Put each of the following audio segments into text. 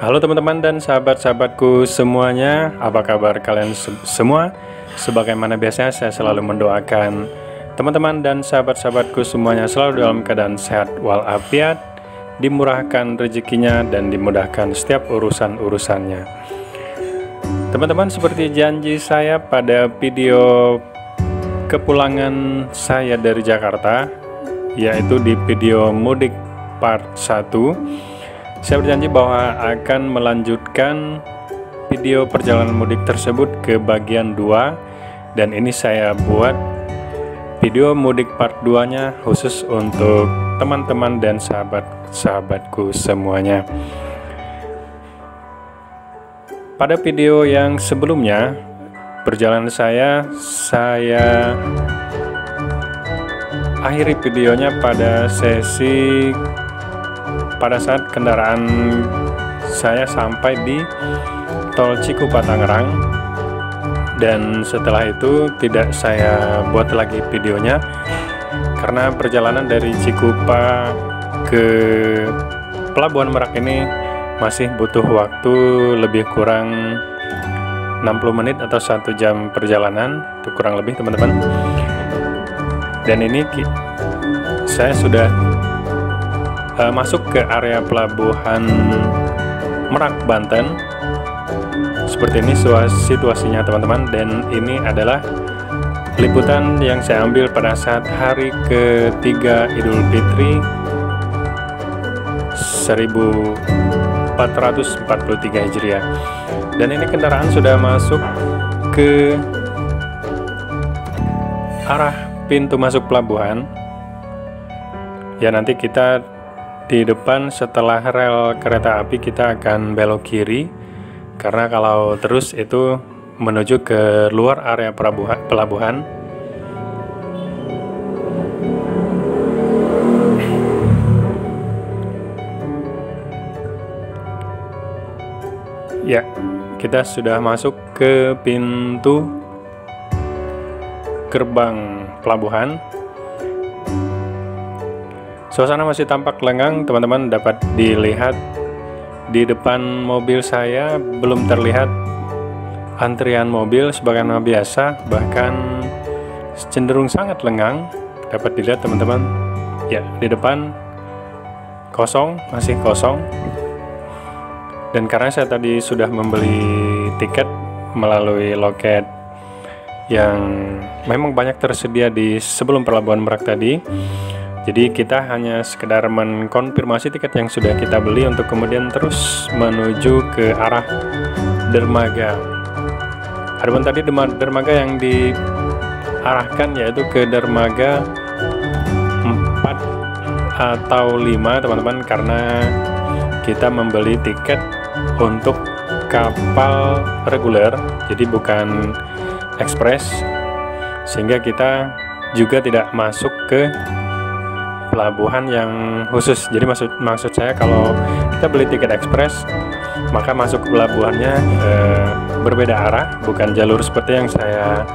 Halo teman-teman dan sahabat-sahabatku semuanya, apa kabar kalian semua? Sebagaimana biasanya saya selalu mendoakan teman-teman dan sahabat-sahabatku semuanya selalu dalam keadaan sehat walafiat, dimurahkan rezekinya dan dimudahkan setiap urusan-urusannya. Teman-teman, seperti janji saya pada video kepulangan saya dari Jakarta, yaitu di video mudik part 1, saya berjanji bahwa akan melanjutkan video perjalanan mudik tersebut ke bagian 2, dan ini saya buat video mudik part 2 nya khusus untuk teman-teman dan sahabat-sahabatku semuanya. Pada video yang sebelumnya perjalanan saya akhiri videonya pada saat kendaraan saya sampai di tol Cikupa Tangerang, dan setelah itu tidak saya buat lagi videonya karena perjalanan dari Cikupa ke Pelabuhan Merak ini masih butuh waktu lebih kurang 60 menit atau 1 jam perjalanan, itu kurang lebih teman-teman. Dan ini saya sudah masuk ke area Pelabuhan Merak, Banten. Seperti ini situasinya teman-teman, dan ini adalah liputan yang saya ambil pada saat hari ketiga Idul Fitri 1443 Hijriah. Dan ini kendaraan sudah masuk ke arah pintu masuk pelabuhan. Ya, nanti kita di depan setelah rel kereta api kita akan belok kiri, karena kalau terus itu menuju ke luar area pelabuhan. Ya, kita sudah masuk ke pintu gerbang pelabuhan. Suasana masih tampak lengang teman-teman, dapat dilihat di depan mobil saya belum terlihat antrian mobil sebagaimana biasa, bahkan cenderung sangat lengang, dapat dilihat teman-teman. Ya, di depan kosong, masih kosong. Dan karena saya tadi sudah membeli tiket melalui loket yang memang banyak tersedia di sebelum Pelabuhan Merak tadi, jadi kita hanya sekedar mengkonfirmasi tiket yang sudah kita beli untuk kemudian terus menuju ke arah dermaga. Adapun tadi dermaga yang diarahkan yaitu ke dermaga 4 atau 5 teman-teman, karena kita membeli tiket untuk kapal reguler, jadi bukan ekspres, sehingga kita juga tidak masuk ke pelabuhan yang khusus. Jadi maksud saya, kalau kita beli tiket ekspres maka masuk ke pelabuhannya berbeda arah, bukan jalur seperti yang saya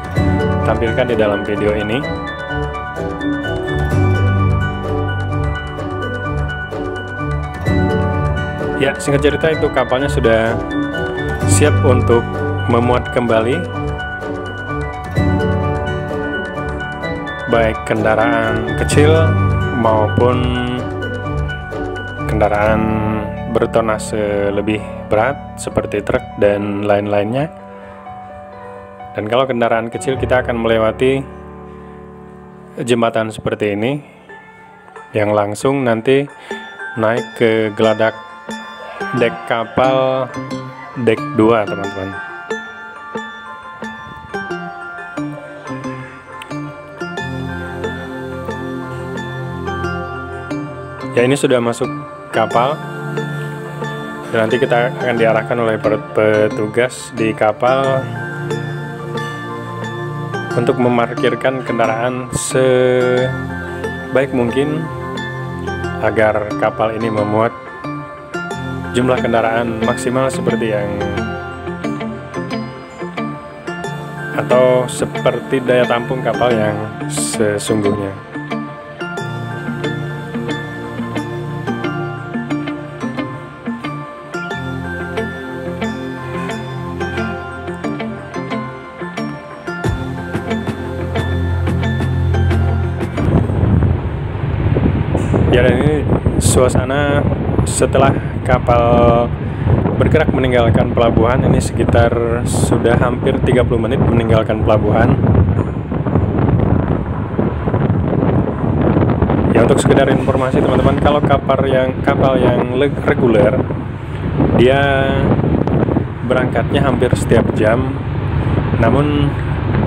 tampilkan di dalam video ini. Ya, singkat cerita itu kapalnya sudah siap untuk memuat kembali baik kendaraan kecil maupun kendaraan bertonase lebih berat seperti truk dan lain-lainnya. Dan kalau kendaraan kecil kita akan melewati jembatan seperti ini yang langsung nanti naik ke geladak dek kapal dek 2 teman-teman. Ya, ini sudah masuk kapal, dan nanti kita akan diarahkan oleh petugas di kapal untuk memarkirkan kendaraan sebaik mungkin agar kapal ini memuat jumlah kendaraan maksimal seperti seperti daya tampung kapal yang sesungguhnya. suasana setelah kapal bergerak meninggalkan pelabuhan. Ini sekitar sudah hampir 30 menit meninggalkan pelabuhan. Ya, untuk sekedar informasi teman-teman, kalau kapal yang reguler, dia berangkatnya hampir setiap jam. Namun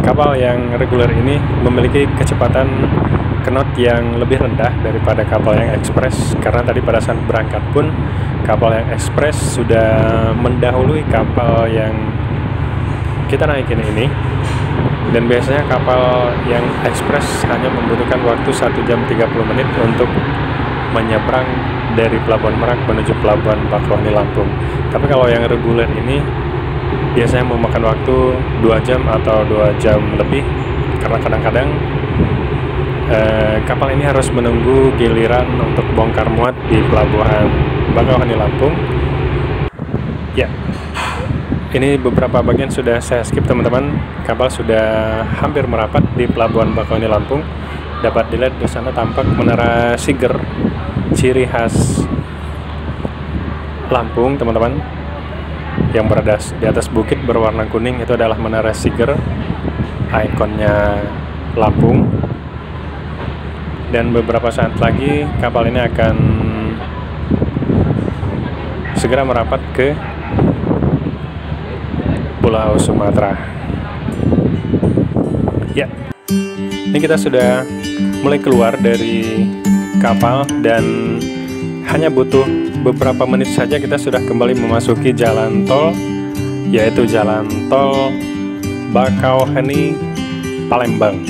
kapal yang reguler ini memiliki kecepatan knot yang lebih rendah daripada kapal yang ekspres, karena tadi pada saat berangkat pun kapal yang ekspres sudah mendahului kapal yang kita naikin ini. Dan biasanya kapal yang ekspres hanya membutuhkan waktu 1 jam 30 menit untuk menyeberang dari Pelabuhan Merak menuju Pelabuhan Bakauheni Lampung. Tapi kalau yang reguler ini biasanya memakan waktu 2 jam atau 2 jam lebih, karena kadang-kadang kapal ini harus menunggu giliran untuk bongkar muat di Pelabuhan Bakauheni Lampung. Ya, ini beberapa bagian sudah saya skip teman-teman. Kapal sudah hampir merapat di Pelabuhan Bakauheni Lampung. Dapat dilihat di sana tampak menara Siger, ciri khas Lampung teman-teman, yang berada di atas bukit berwarna kuning. Itu adalah menara Siger, ikonnya Lampung. Dan beberapa saat lagi kapal ini akan segera merapat ke Pulau Sumatera. Ya, ini kita sudah mulai keluar dari kapal dan hanya butuh beberapa menit saja kita sudah kembali memasuki jalan tol, yaitu jalan tol Bakauheni Palembang.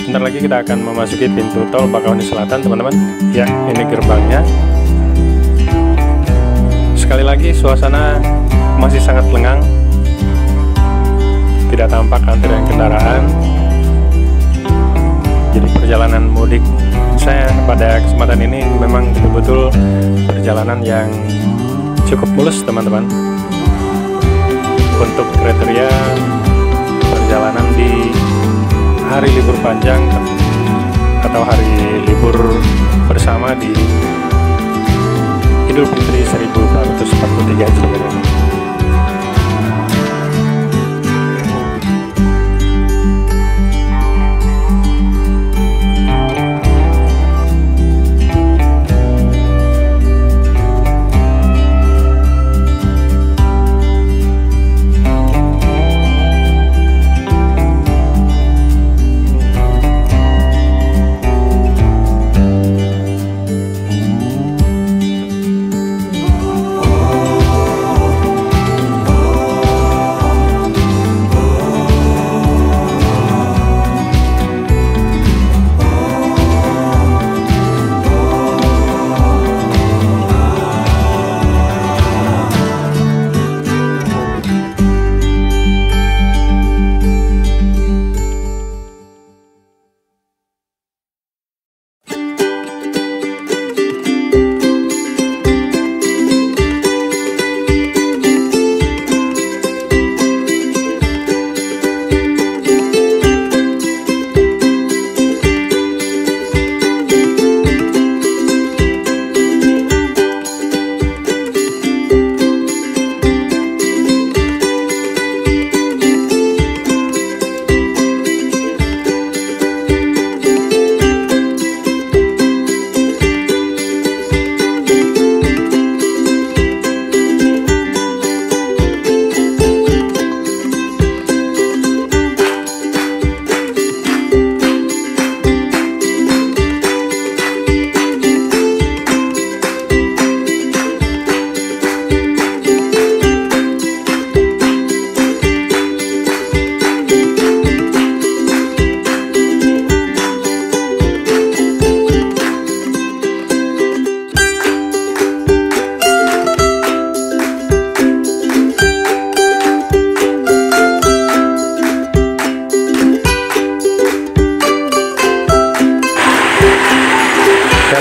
Sebentar lagi kita akan memasuki pintu tol Bakauheni Selatan teman-teman. Ya, ini gerbangnya. Sekali lagi suasana masih sangat lengang, tidak tampak antrian kendaraan. Jadi perjalanan mudik saya pada kesempatan ini memang betul-betul perjalanan yang cukup mulus teman-teman. Untuk kriteria perjalanan di hari libur panjang atau hari libur bersama di Idul Fitri 1443 Hijriah ini.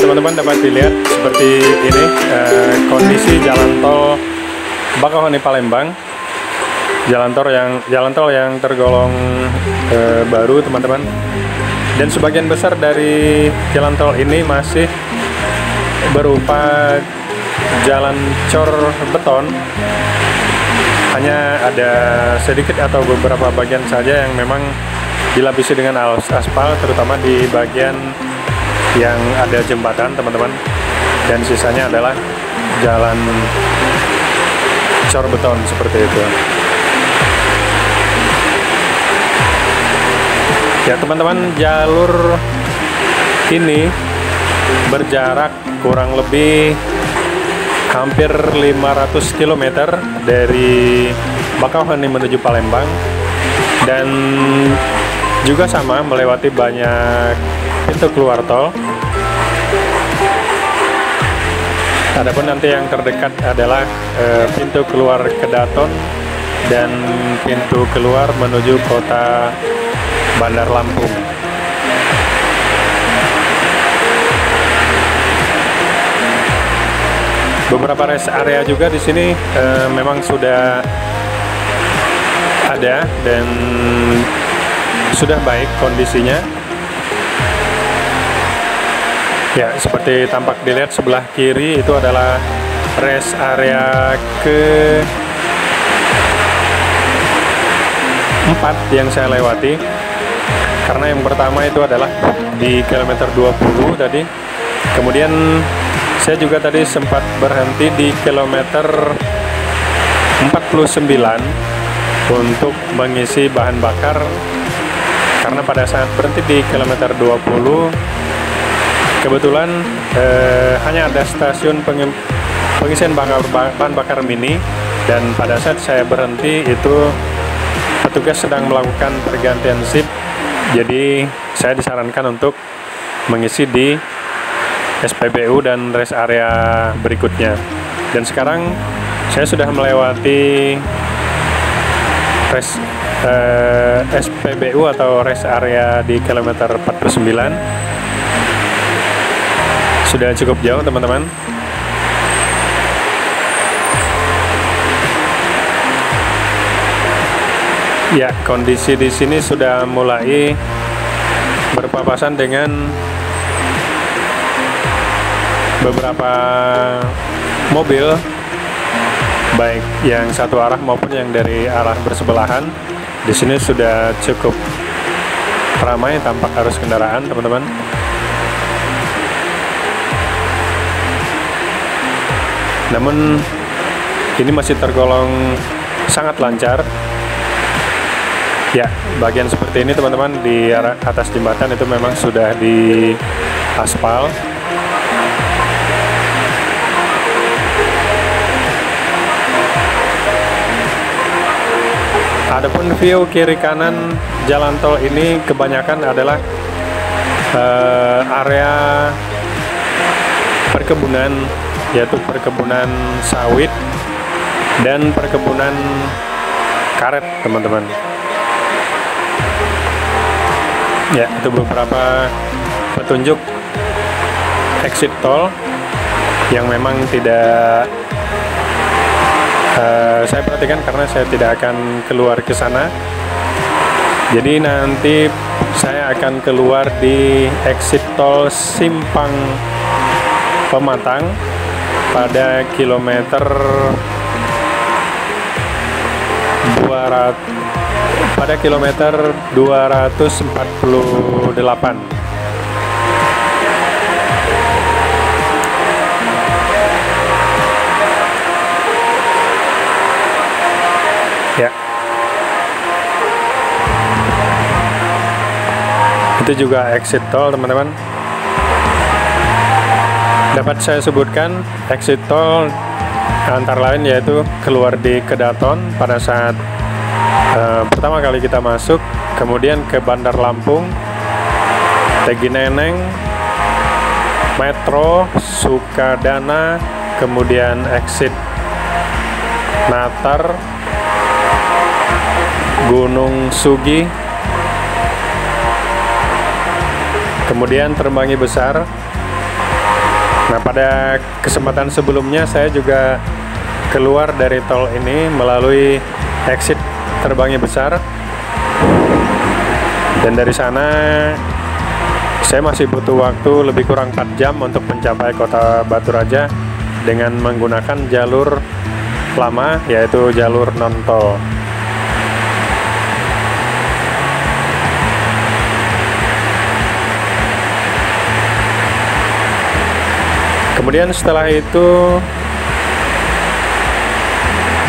teman-teman dapat dilihat seperti ini kondisi jalan tol Bakauheni Palembang. jalan tol yang tergolong baru, teman-teman. Dan sebagian besar dari jalan tol ini masih berupa jalan cor beton. Hanya ada sedikit atau beberapa bagian saja yang memang dilapisi dengan aspal, terutama di bagian yang ada jembatan, teman-teman. Dan sisanya adalah jalan cor beton seperti itu. Ya teman-teman, jalur ini berjarak kurang lebih hampir 500 km dari Bakauheni menuju Palembang, dan juga sama melewati banyak pintu keluar tol. Adapun nanti yang terdekat adalah pintu keluar Kedaton dan pintu keluar menuju kota Bandar Lampung. Beberapa rest area juga di sini memang sudah ada dan sudah baik kondisinya. Ya, seperti tampak dilihat sebelah kiri itu adalah rest area ke-4 yang saya lewati. Karena yang pertama itu adalah di kilometer 20 tadi. Kemudian saya juga tadi sempat berhenti di kilometer 49 untuk mengisi bahan bakar. Karena pada saat berhenti di kilometer 20 kebetulan hanya ada stasiun pengisian bahan bakar mini, dan pada saat saya berhenti itu petugas sedang melakukan pergantian shift. Jadi saya disarankan untuk mengisi di SPBU dan rest area berikutnya. Dan sekarang saya sudah melewati SPBU atau rest area di kilometer 49. Sudah cukup jauh, teman-teman. Ya, kondisi di sini sudah mulai berpapasan dengan beberapa mobil, baik yang satu arah maupun yang dari arah bersebelahan. Di sini sudah cukup ramai tampak arus kendaraan, teman-teman. Namun ini masih tergolong sangat lancar. Ya, bagian seperti ini teman-teman di arah atas jembatan itu memang sudah di aspal. Adapun view kiri kanan jalan tol ini kebanyakan adalah area perkebunan, yaitu perkebunan sawit dan perkebunan karet, teman-teman. Ya, itu beberapa petunjuk exit tol yang memang tidak saya perhatikan karena saya tidak akan keluar ke sana. Jadi nanti saya akan keluar di exit tol Simpang Pematang pada kilometer 248. Ya. Itu juga exit tol, teman-teman. Dapat saya sebutkan exit tol antara lain yaitu keluar di Kedaton pada saat pertama kali kita masuk, kemudian ke Bandar Lampung, Tegi Neneng, Metro, Sukadana, kemudian exit Natar, Gunung Sugi, kemudian Terbangi Besar. Nah, pada kesempatan sebelumnya saya juga keluar dari tol ini melalui exit terbangnya besar. Dan dari sana saya masih butuh waktu lebih kurang 4 jam untuk mencapai kota Batu Raja dengan menggunakan jalur lama, yaitu jalur non-tol. Kemudian setelah itu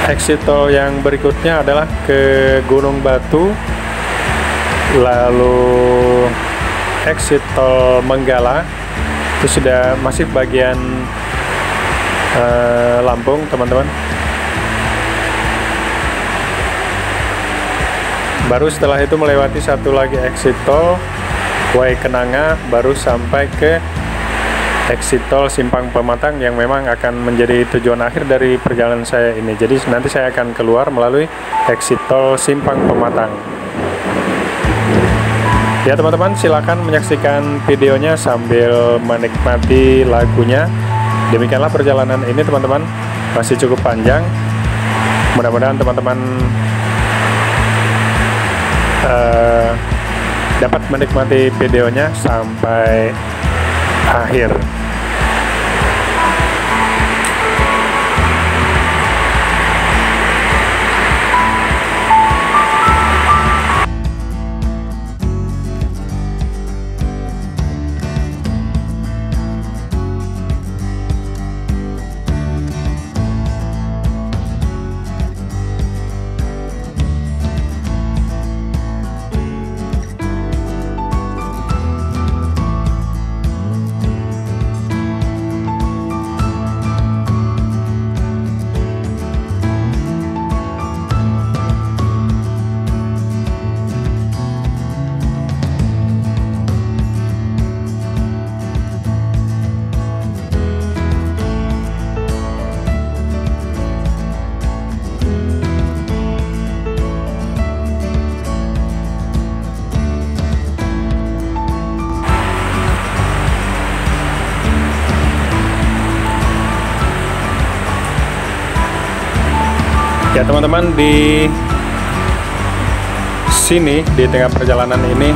exit tol yang berikutnya adalah ke Gunung Batu, lalu exit tol Menggala, itu sudah masih bagian Lampung, teman-teman. Baru setelah itu melewati satu lagi exit tol Waikenanga, baru sampai ke exit tol Simpang Pematang yang memang akan menjadi tujuan akhir dari perjalanan saya ini. Jadi nanti saya akan keluar melalui exit tol Simpang Pematang. Ya teman-teman, silakan menyaksikan videonya sambil menikmati lagunya. Demikianlah perjalanan ini teman-teman, masih cukup panjang. Mudah-mudahan teman-teman dapat menikmati videonya sampai akhir. Ya teman-teman, di sini di tengah perjalanan ini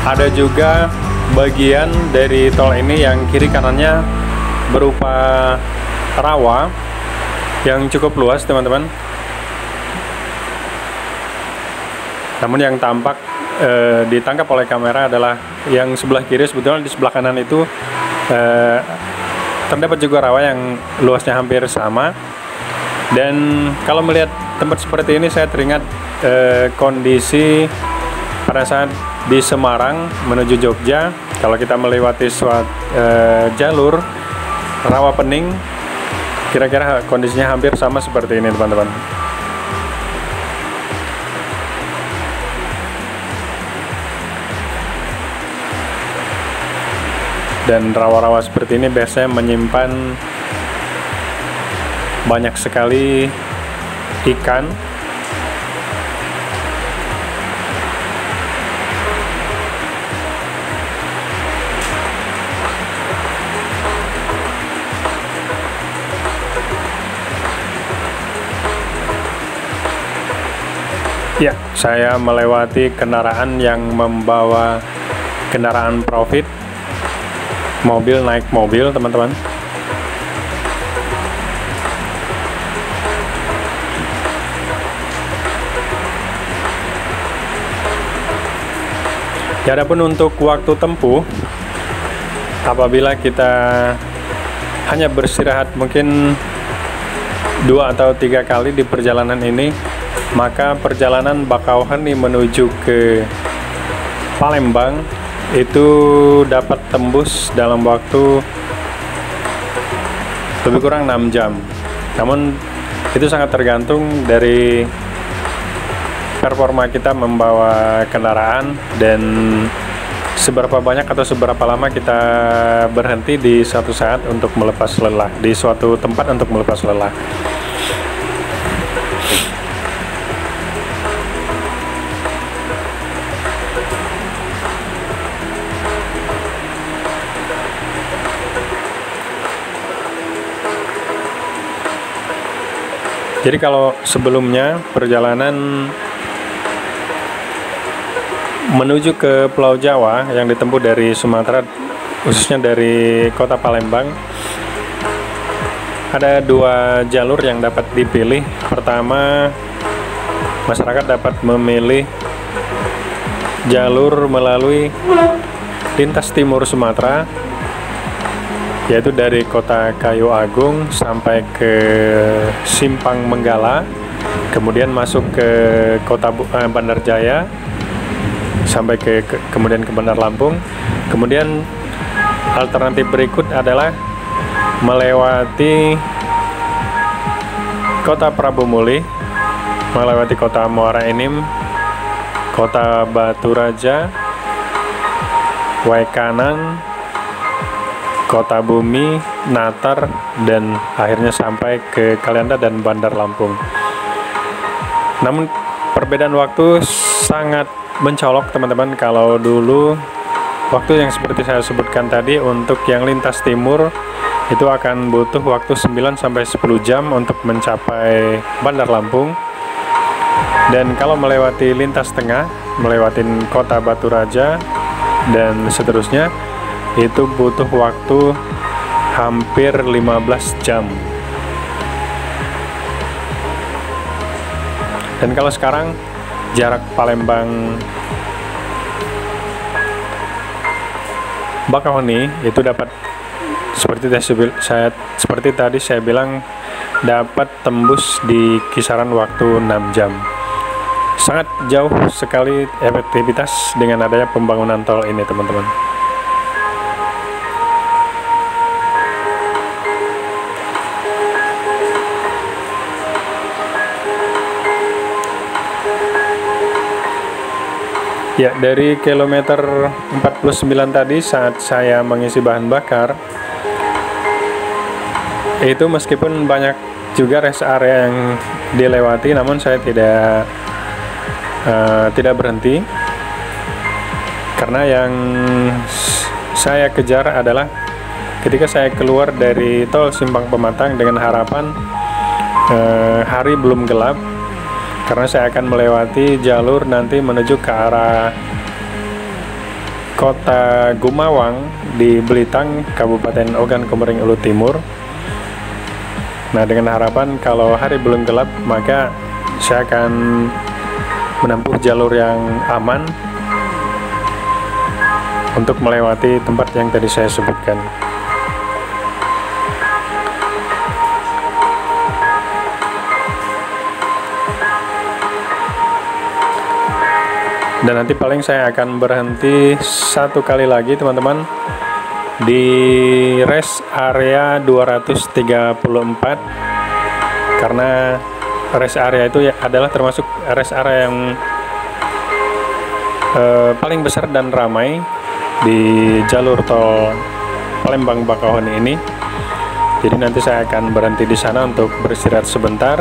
ada juga bagian dari tol ini yang kiri kanannya berupa rawa yang cukup luas teman-teman. Namun yang tampak ditangkap oleh kamera adalah yang sebelah kiri. Sebetulnya di sebelah kanan itu terdapat juga rawa yang luasnya hampir sama. Dan kalau melihat tempat seperti ini, saya teringat kondisi pada saat di Semarang menuju Jogja. Kalau kita melewati suatu jalur rawa pening, kira-kira kondisinya hampir sama seperti ini teman-teman. Dan rawa-rawa seperti ini biasanya menyimpan banyak sekali ikan. Ya, saya melewati kendaraan yang membawa kendaraan profit, mobil naik mobil teman-teman. Ya, adapun untuk waktu tempuh, apabila kita hanya beristirahat mungkin 2 atau 3 kali di perjalanan ini, maka perjalanan Bakauheni menuju ke Palembang itu dapat tembus dalam waktu lebih kurang 6 jam. Namun itu sangat tergantung dari performa kita membawa kendaraan dan seberapa banyak atau seberapa lama kita berhenti di suatu saat untuk melepas lelah, di suatu tempat untuk melepas lelah. Jadi kalau sebelumnya perjalanan menuju ke Pulau Jawa yang ditempuh dari Sumatera, khususnya dari kota Palembang, ada 2 jalur yang dapat dipilih. Pertama, masyarakat dapat memilih jalur melalui lintas timur Sumatera, yaitu dari kota Kayu Agung sampai ke Simpang Menggala, kemudian masuk ke kota Bandar Jaya, sampai kemudian ke Bandar Lampung. Kemudian alternatif berikut adalah melewati kota Prabu Muli, melewati kota Muara Enim, kota Batu Raja, Waikanan, Kota Bumi, Natar, dan akhirnya sampai ke Kalianda dan Bandar Lampung. Namun perbedaan waktu sangat mencolok teman-teman. Kalau dulu waktu yang seperti saya sebutkan tadi, untuk yang lintas timur itu akan butuh waktu 9-10 jam untuk mencapai Bandar Lampung. Dan kalau melewati lintas tengah, melewati kota Batu Raja dan seterusnya, itu butuh waktu hampir 15 jam. Dan kalau sekarang jarak Palembang Bakahuni itu dapat seperti tadi saya bilang, dapat tembus di kisaran waktu 6 jam. Sangat jauh sekali efektivitas dengan adanya pembangunan tol ini, teman-teman. Ya, dari kilometer 49 tadi saat saya mengisi bahan bakar, itu meskipun banyak juga rest area yang dilewati, namun saya tidak berhenti, karena yang saya kejar adalah ketika saya keluar dari tol Simpang Pematang dengan harapan hari belum gelap, karena saya akan melewati jalur nanti menuju ke arah kota Gumawang di Belitang, Kabupaten Ogan Komering Ulu Timur. Nah, dengan harapan kalau hari belum gelap, maka saya akan menempuh jalur yang aman untuk melewati tempat yang tadi saya sebutkan. Dan nanti paling saya akan berhenti 1 kali lagi, teman-teman, di rest area 234, karena rest area itu adalah termasuk rest area yang paling besar dan ramai di jalur tol Palembang Bakahuni ini. Jadi nanti saya akan berhenti di sana untuk beristirahat sebentar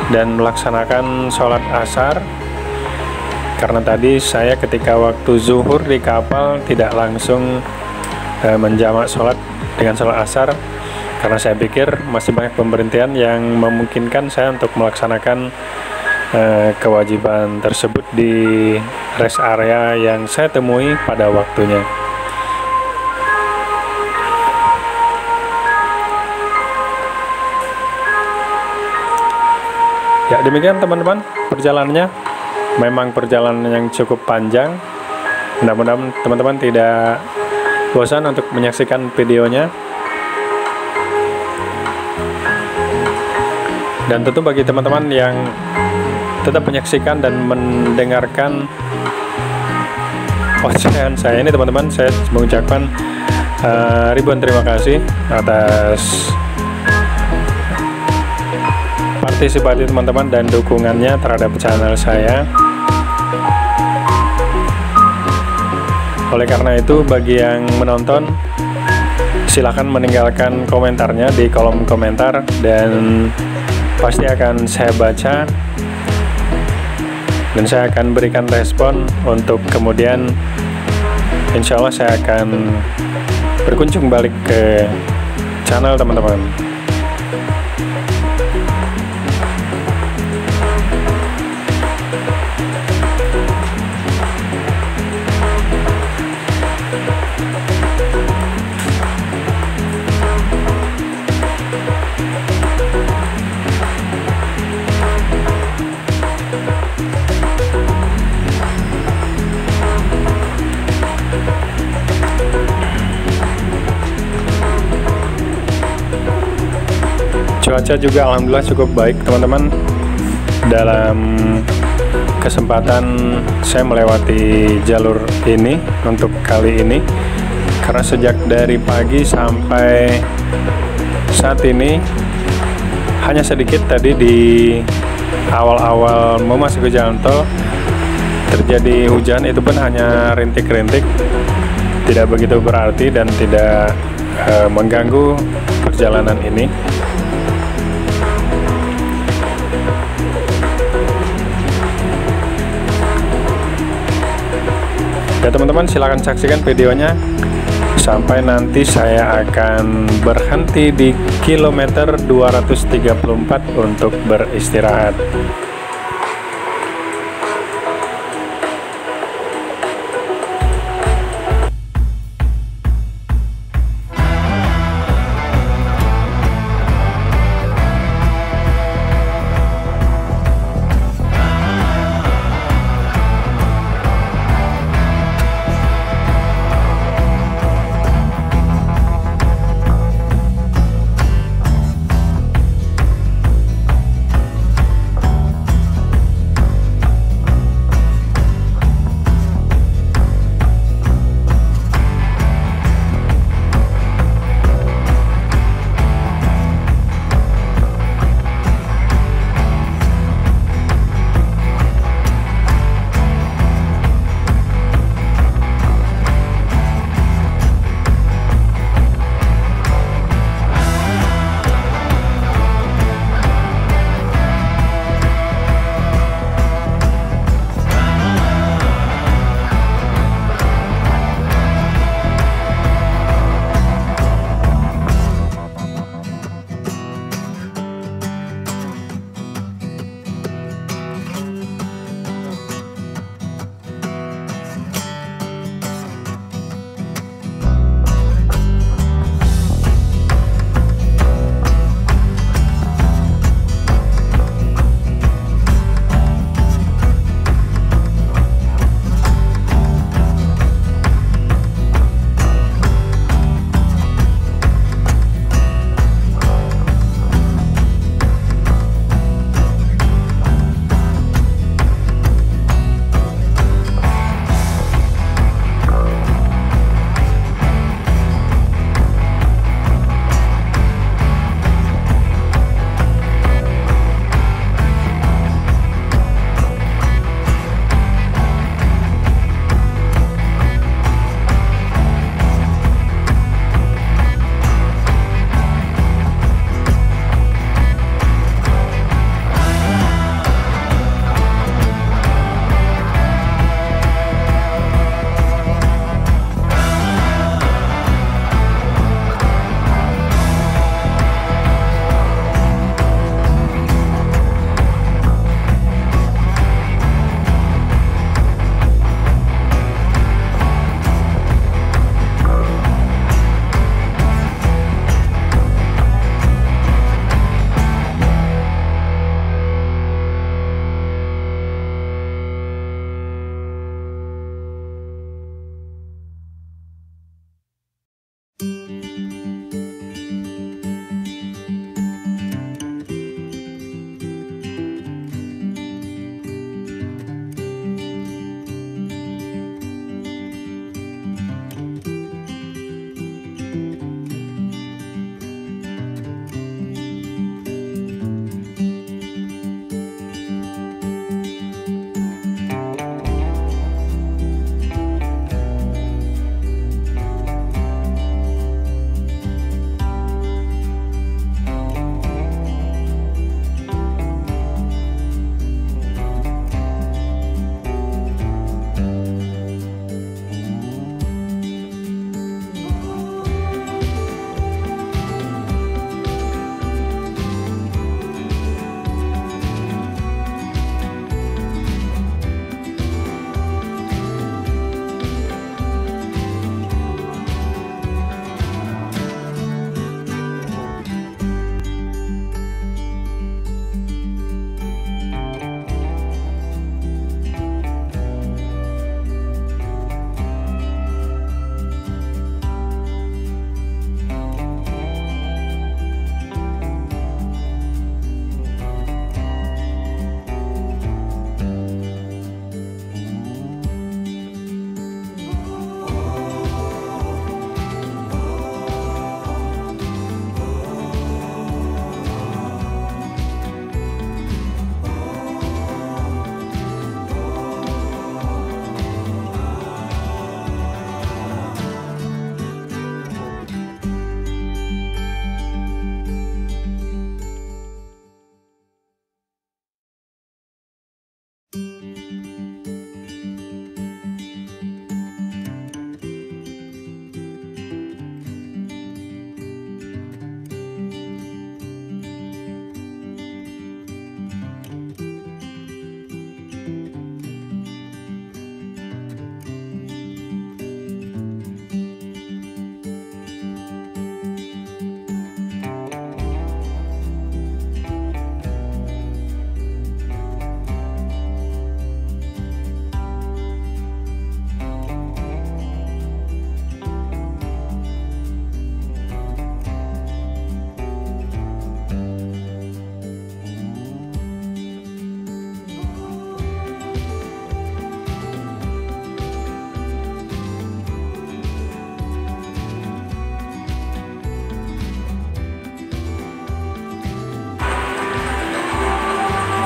dan melaksanakan sholat asar. Karena tadi saya ketika waktu zuhur di kapal tidak langsung menjamak sholat dengan sholat asar, karena saya pikir masih banyak pemberhentian yang memungkinkan saya untuk melaksanakan kewajiban tersebut di rest area yang saya temui pada waktunya. Ya, demikian teman-teman perjalanannya. Memang perjalanan yang cukup panjang. Mudah-mudahan teman-teman tidak bosan untuk menyaksikan videonya. Dan tentu bagi teman-teman yang tetap menyaksikan dan mendengarkan ocehan saya ini, teman-teman, saya mengucapkan ribuan terima kasih atas partisipasi teman-teman dan dukungannya terhadap channel saya. Oleh karena itu, bagi yang menonton, silahkan meninggalkan komentarnya di kolom komentar, dan pasti akan saya baca dan saya akan berikan respon untuk kemudian insya Allah saya akan berkunjung balik ke channel teman-teman. Cuaca juga alhamdulillah cukup baik teman-teman. Dalam kesempatan saya melewati jalur ini untuk kali ini, karena sejak dari pagi sampai saat ini hanya sedikit tadi di awal-awal memasuki jalan tol terjadi hujan, itu pun hanya rintik-rintik, tidak begitu berarti dan tidak mengganggu perjalanan ini. Ya teman-teman, silahkan saksikan videonya sampai nanti saya akan berhenti di kilometer 234 untuk beristirahat.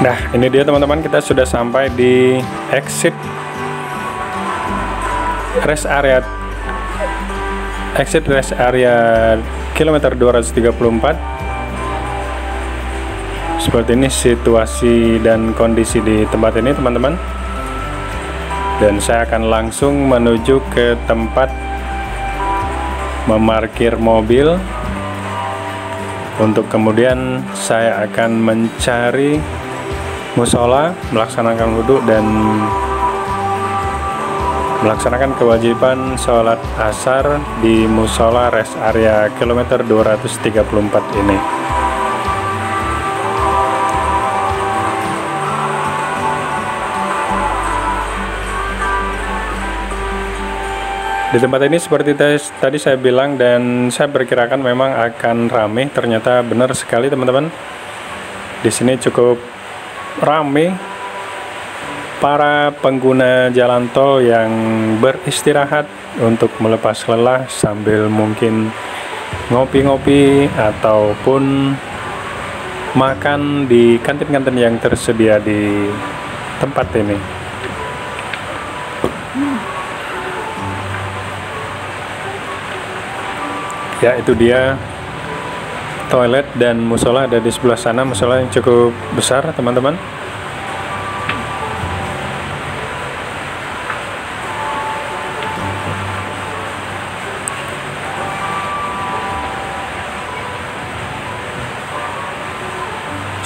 Nah, ini dia teman-teman, kita sudah sampai di exit rest area kilometer 234. Seperti ini situasi dan kondisi di tempat ini teman-teman. Dan saya akan langsung menuju ke tempat memarkir mobil, untuk kemudian saya akan mencari musola, melaksanakan wudhu dan melaksanakan kewajiban sholat asar di musola rest area kilometer 234 ini. Di tempat ini seperti tadi saya bilang dan saya perkirakan memang akan ramai. Ternyata benar sekali teman-teman. Di sini cukup ramai para pengguna jalan tol yang beristirahat untuk melepas lelah sambil mungkin ngopi-ngopi ataupun makan di kantin-kantin yang tersedia di tempat ini. Ya, itu dia toilet dan musola ada di sebelah sana. Musola yang cukup besar teman-teman.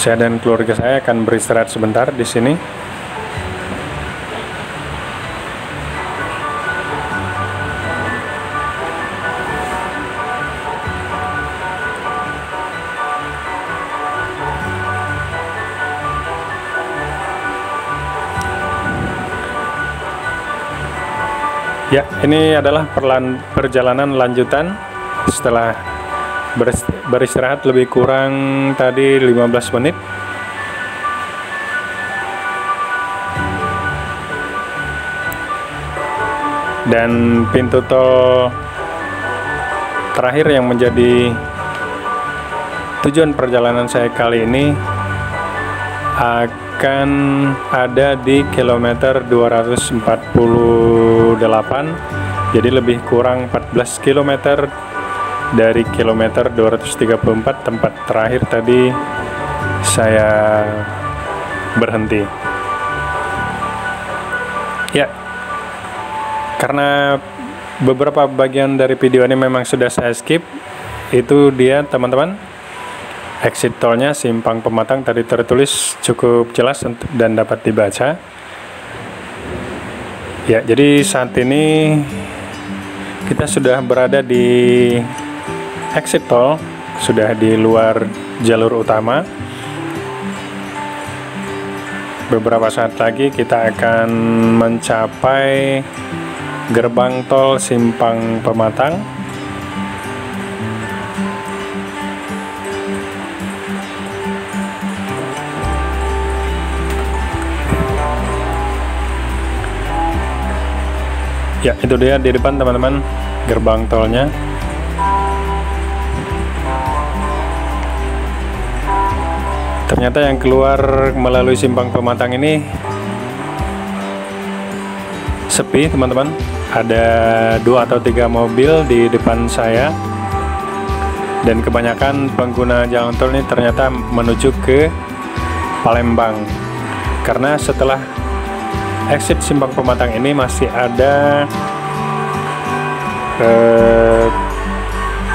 Saya dan keluarga saya akan beristirahat sebentar di sini. Ya, ini adalah perjalanan lanjutan setelah beristirahat lebih kurang tadi 15 menit. Dan pintu tol terakhir yang menjadi tujuan perjalanan saya kali ini akan ada di kilometer 248, jadi lebih kurang 14 km dari kilometer 234 tempat terakhir tadi saya berhenti. Ya, karena beberapa bagian dari video ini memang sudah saya skip, itu dia teman-teman. Exit tolnya Simpang Pematang tadi tertulis cukup jelas dan dapat dibaca. Ya, jadi saat ini kita sudah berada di exit tol, sudah di luar jalur utama. Beberapa saat lagi kita akan mencapai gerbang tol Simpang Pematang. Ya, itu dia di depan teman-teman gerbang tolnya. Ternyata yang keluar melalui Simpang Pematang ini sepi teman-teman. Ada 2 atau 3 mobil di depan saya. Dan kebanyakan pengguna jalan tol ini ternyata menuju ke Palembang. Karena setelah exit Simpang Pematang ini masih ada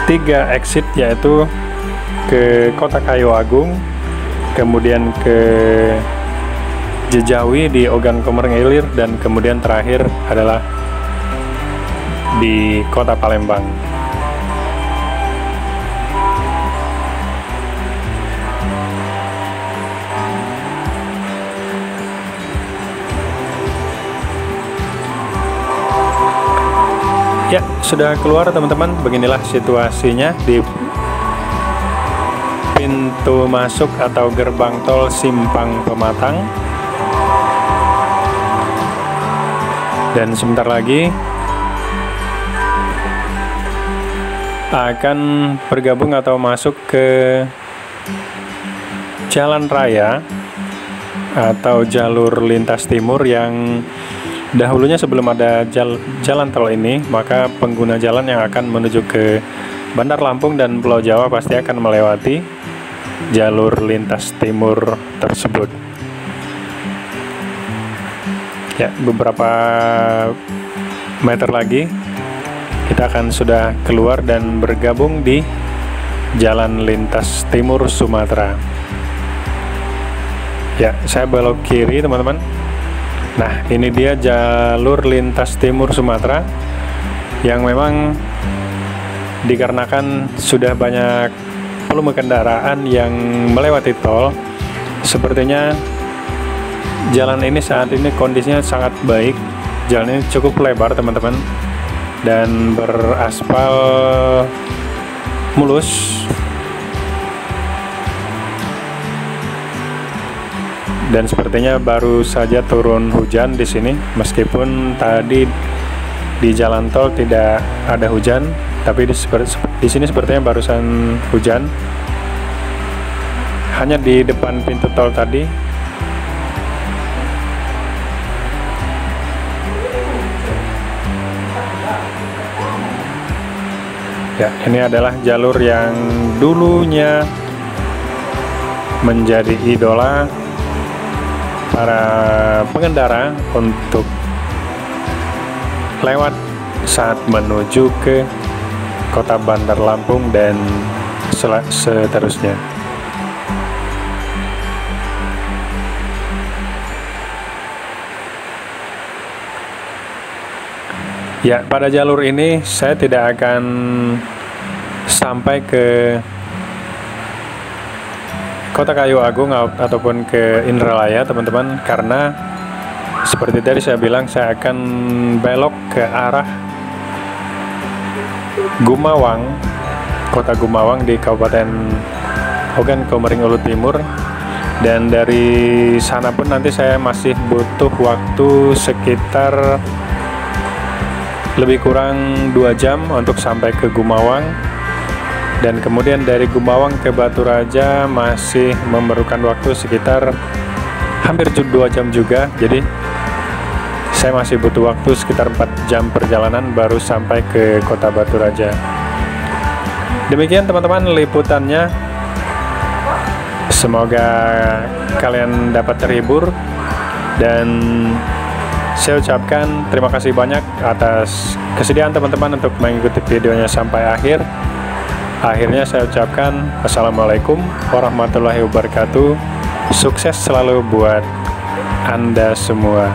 3 exit, yaitu ke Kota Kayu Agung, kemudian ke Jejawi di Ogan Komering Ilir, dan kemudian terakhir adalah di Kota Palembang. Ya, sudah keluar teman-teman. Beginilah situasinya di pintu masuk atau gerbang tol Simpang Pematang. Dan sebentar lagi akan bergabung atau masuk ke jalan raya atau jalur lintas timur yang dahulunya sebelum ada jalan tol ini, maka pengguna jalan yang akan menuju ke Bandar Lampung dan Pulau Jawa pasti akan melewati jalur lintas timur tersebut. Ya, beberapa meter lagi kita akan sudah keluar dan bergabung di jalan lintas timur Sumatera. Ya, saya belok kiri teman-teman. Nah, ini dia jalur lintas timur Sumatera yang memang dikarenakan sudah banyak volume kendaraan yang melewati tol, sepertinya jalan ini saat ini kondisinya sangat baik. Jalan ini cukup lebar teman-teman dan beraspal mulus. Dan sepertinya baru saja turun hujan di sini, meskipun tadi di jalan tol tidak ada hujan, tapi di sini sepertinya barusan hujan. Hanya di depan pintu tol tadi. Ya, ini adalah jalur yang dulunya menjadi idola para pengendara untuk lewat saat menuju ke Kota Bandar Lampung dan seterusnya. Ya, pada jalur ini saya tidak akan sampai ke Kota Kayu Agung ataupun ke Indralaya teman-teman, karena seperti tadi saya bilang saya akan belok ke arah Gumawang, Kota Gumawang di Kabupaten Ogan Komering Ulu Timur, dan dari sana pun nanti saya masih butuh waktu sekitar lebih kurang 2 jam untuk sampai ke Gumawang. Dan kemudian dari Gumawang ke Batu Raja masih memerlukan waktu sekitar hampir 2 jam juga. Jadi saya masih butuh waktu sekitar 4 jam perjalanan baru sampai ke Kota Batu Raja. Demikian teman-teman liputannya. Semoga kalian dapat terhibur, dan saya ucapkan terima kasih banyak atas kesediaan teman-teman untuk mengikuti videonya sampai akhir. Akhirnya saya ucapkan Assalamualaikum warahmatullahi wabarakatuh. Sukses selalu buat Anda semua.